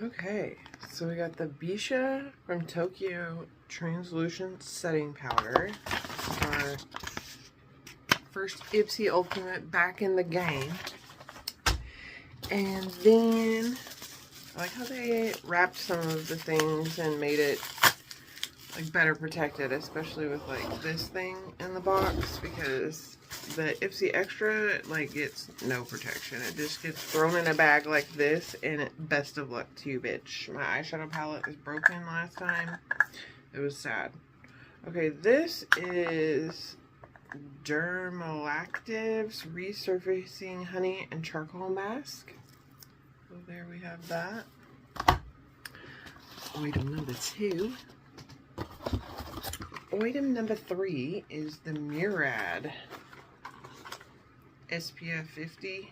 Okay, so we got the Bisha from Tokyo Translucent Setting Powder. This is our first Ipsy Ultimate back in the game. And then, I like how they wrapped some of the things and made it like better protected, especially with like this thing in the box, because the Ipsy Extra like gets no protection. It just gets thrown in a bag like this, and best of luck to you, bitch. My eyeshadow palette is broken last time. It was sad. Okay, this is Dermalactive's Resurfacing Honey and Charcoal Mask. So there we have that. Item number 2. Item number 3 is the Murad SPF 50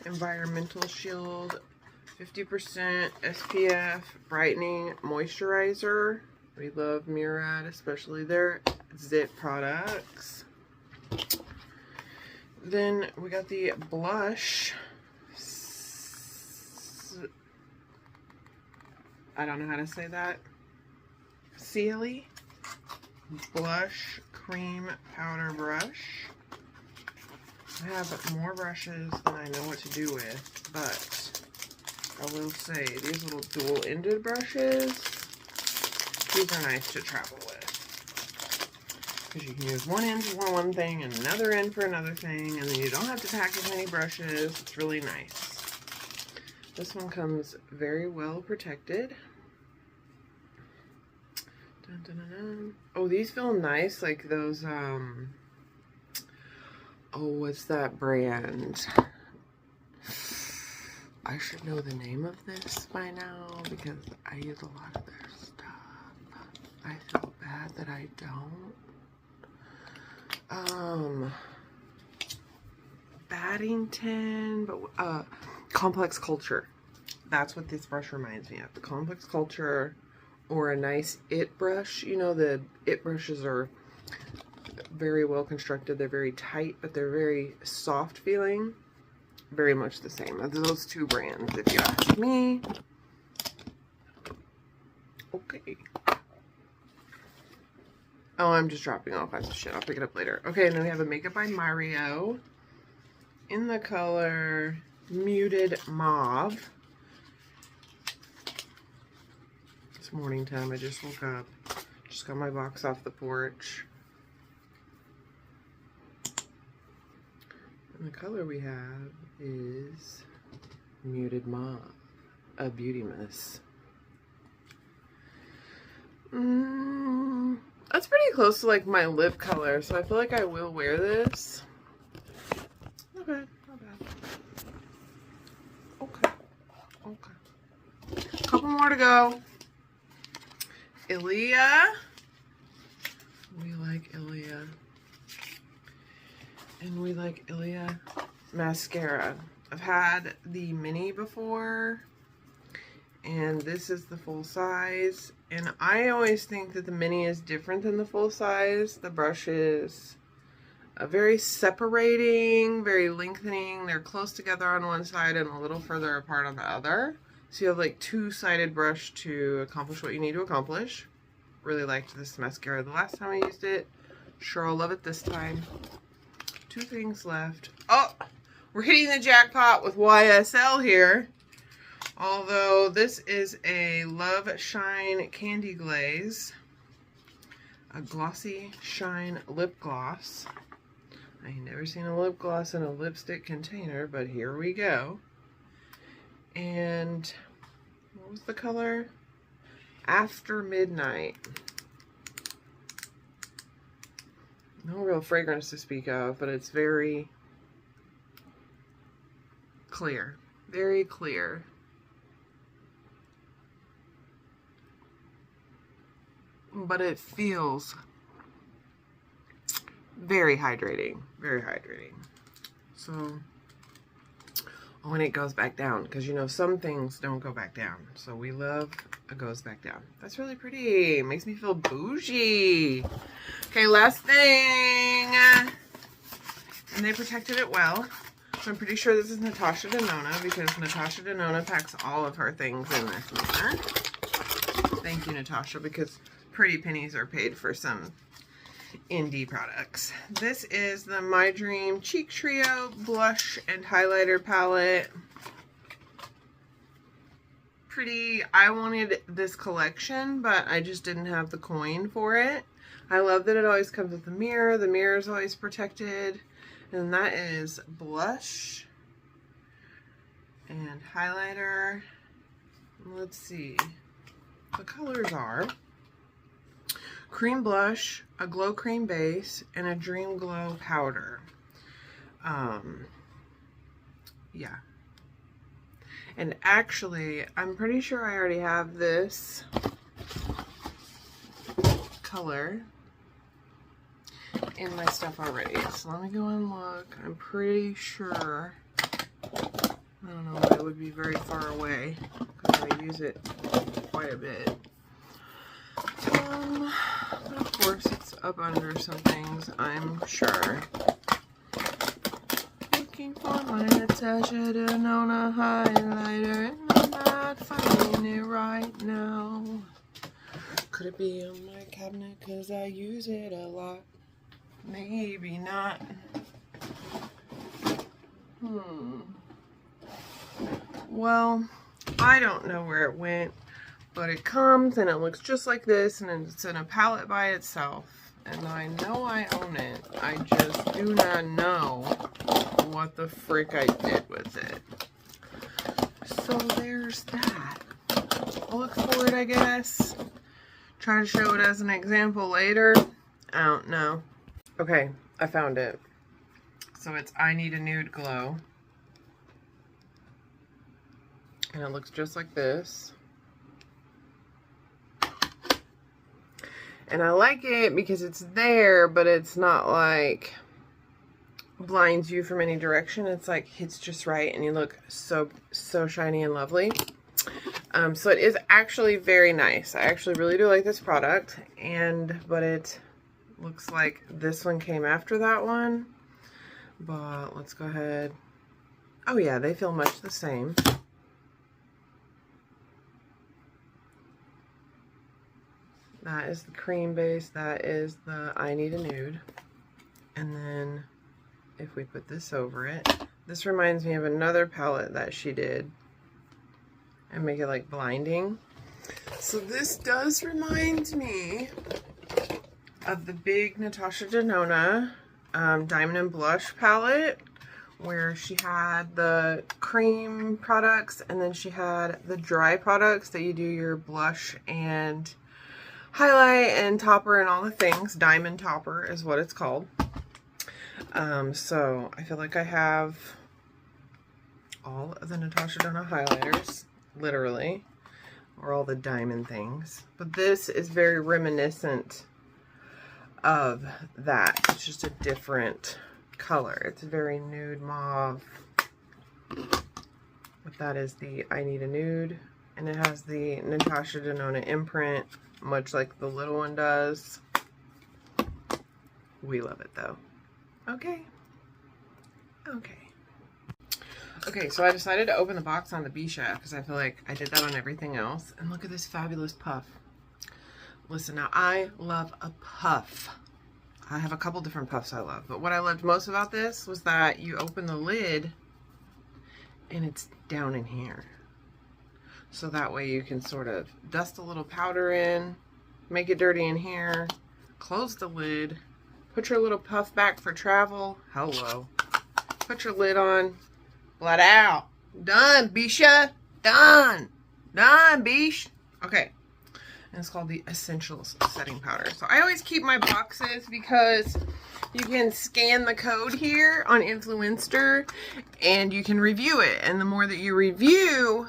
Environmental Shield 50% SPF Brightening Moisturizer. We love Murad, especially their zit products. Then we got the blush. I don't know how to say that. Sealy Blush Cream Powder Brush. I have more brushes than I know what to do with, but I will say these little dual-ended brushes, these are nice to travel with. Because you can use one end for one thing and another end for another thing, and then you don't have to pack as many brushes. It's really nice. This one comes very well protected. Dun, dun, dun, dun. Oh, these feel nice, like those, oh, what's that brand? I should know the name of this by now because I use a lot of their stuff. I feel bad that I don't. Baddington, but, Complex Culture. That's what this brush reminds me of. The Complex Culture, or a nice IT brush. You know, the IT brushes are very well constructed. They're very tight, but they're very soft feeling. Very much the same as those two brands, if you ask me. Okay. Oh, I'm just dropping all kinds of shit. I'll pick it up later. Okay, and then we have a Makeup by Mario in the color Muted Mauve. It's morning time. I just woke up. Just got my box off the porch. And the color we have is Muted Mauve, a beauty mist. That's pretty close to like my lip color, so I feel like I will wear this. Not bad, not bad. Okay, okay. Couple more to go. Ilia. We like Ilia. And we like Ilia mascara. I've had the mini before, and this is the full size. And I always think that the mini is different than the full size. The brush is very separating, very lengthening. They're close together on one side and a little further apart on the other. So you have like two-sided brush to accomplish what you need to accomplish. Really liked this mascara the last time I used it. Sure, I'll love it this time. 2 things left. Oh, we're hitting the jackpot with YSL here. Although this is a Love Shine Candy Glaze. A Glossy Shine Lip Gloss. I ain't never seen a lip gloss in a lipstick container, but here we go. And what was the color? After Midnight. No real fragrance to speak of, but it's very clear. Very clear. But it feels very hydrating. Very hydrating. So, when it goes back down, because you know some things don't go back down. So we love a goes back down. That's really pretty. Makes me feel bougie. Okay, last thing. And they protected it well. So I'm pretty sure this is Natasha Denona because Natasha Denona packs all of her things in this manner. Thank you, Natasha, because pretty pennies are paid for some indie products. This is the My Dream Cheek Trio Blush and Highlighter Palette. Pretty. I wanted this collection, but I just didn't have the coin for it. I love that it always comes with a mirror. The mirror is always protected. And that is blush and highlighter. Let's see. The colors are cream blush, a glow cream base, and a dream glow powder. Yeah. And actually, I'm pretty sure I already have this color in my stuff already. So let me go and look. I'm pretty sure. I don't know, it would be very far away because I use it quite a bit. But of course, it's up under some things, I'm sure. Looking for my Natasha Denona highlighter, and I'm not finding it right now. Could it be on my cabinet because I use it a lot? Maybe not. Well, I don't know where it went, but it comes and it looks just like this, and it's in a palette by itself. And I know I own it. I just do not know what the frick I did with it. So there's that. I'll look for it, I guess. Try to show it as an example later. I don't know. Okay, I found it. So it's I Need a Nude Glow. And it looks just like this. And I like it because it's there, but it's not like blinds you from any direction. It's like hits just right and you look so shiny and lovely. So it is actually very nice. I actually really do like this product, but it looks like this one came after that one. But let's go ahead. Oh yeah, they feel much the same. That is the cream base. That is the I Need a Nude. And then if we put this over it, this reminds me of another palette that she did and make it like blinding. So this does remind me of the big Natasha Denona Diamond and Blush palette, where she had the cream products and then she had the dry products that you do your blush and highlight and topper and all the things. Diamond topper is what it's called. So I feel like I have all of the Natasha Denona highlighters, literally, or all the diamond things. But this is very reminiscent of that. It's just a different color. It's very nude mauve. But that is the I Need a Nude. And it has the Natasha Denona imprint, much like the little one does. We love it though. Okay. Okay, so I decided to open the box on the Bisha because I feel like I did that on everything else. And look at this fabulous puff. Listen, now I love a puff. I have a couple different puffs I love, but what I loved most about this was that you open the lid and it's down in here. So that way you can sort of dust a little powder in, make it dirty in here, close the lid, put your little puff back for travel. Hello. Put your lid on, blot out. Done, Bisha. Done. Done, Bish. Okay. And it's called the Essentials Setting Powder. So I always keep my boxes because you can scan the code here on Influenster and you can review it. And the more that you review,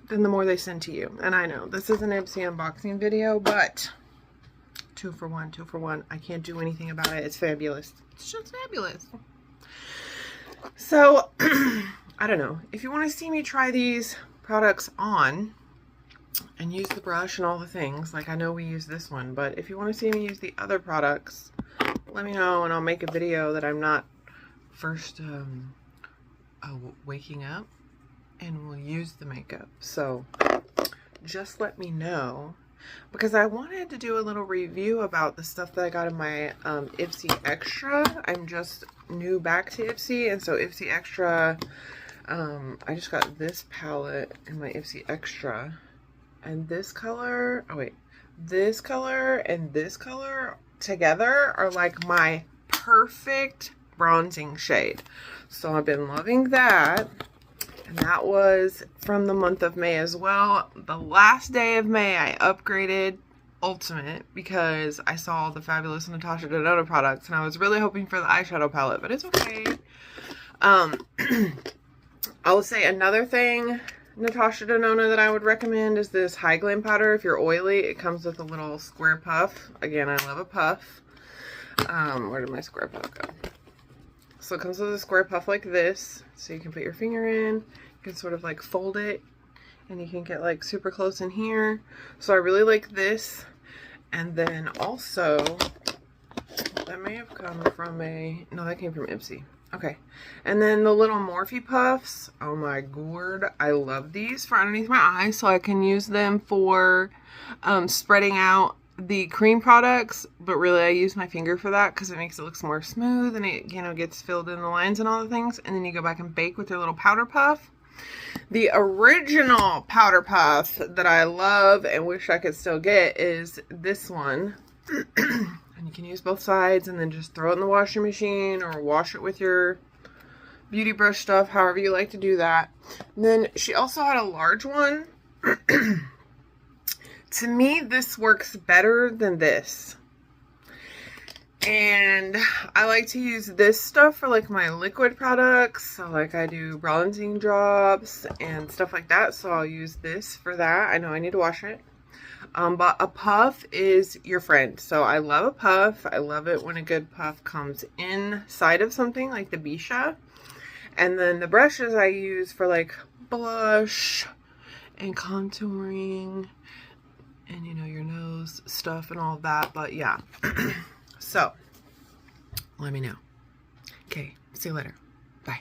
then the more they send to you. And I know this is an Ipsy unboxing video, but 2 for 1, 2 for 1. I can't do anything about it. It's fabulous. It's just fabulous. So, I don't know. If you want to see me try these products on and use the brush and all the things, like I know we use this one, but if you want to see me use the other products, let me know and I'll make a video that I'm not first waking up and will use the makeup. So just let me know, because I wanted to do a little review about the stuff that I got in my Ipsy Extra. I'm just new back to Ipsy, and so Ipsy Extra, I just got this palette in my Ipsy Extra, and this color, oh wait, this color and this color together are like my perfect bronzing shade. So I've been loving that. And that was from the month of May as well. The last day of May, I upgraded Ultimate because I saw the fabulous Natasha Denona products, and I was really hoping for the eyeshadow palette, but it's okay. I will say another thing, Natasha Denona, that I would recommend is this High Glam powder. If you're oily, it comes with a little square puff. Again, I love a puff. Where did my square puff go? So it comes with a square puff like this, so you can put your finger in, you can sort of like fold it, and you can get like super close in here. So I really like this. And then also, that may have come from no, that came from Ipsy. Okay. And then the little Morphe puffs, oh my gourd, I love these for underneath my eyes, so I can use them for spreading out the cream products, but really I use my finger for that because it makes it look more smooth, and it, you know, gets filled in the lines and all the things. And then you go back and bake with your little powder puff. The original powder puff that I love and wish I could still get is this one. And you can use both sides and then just throw it in the washing machine or wash it with your beauty brush stuff, however you like to do that. And then she also had a large one. To me, this works better than this. And I like to use this stuff for like my liquid products. So like I do bronzing drops and stuff like that. So I'll use this for that. I know I need to wash it. But a puff is your friend. So I love a puff. I love it when a good puff comes inside of something like the Bisha. And then the brushes I use for like blush and contouring and, you know, your nose stuff and all of that. But yeah. So let me know. Okay, see you later. Bye.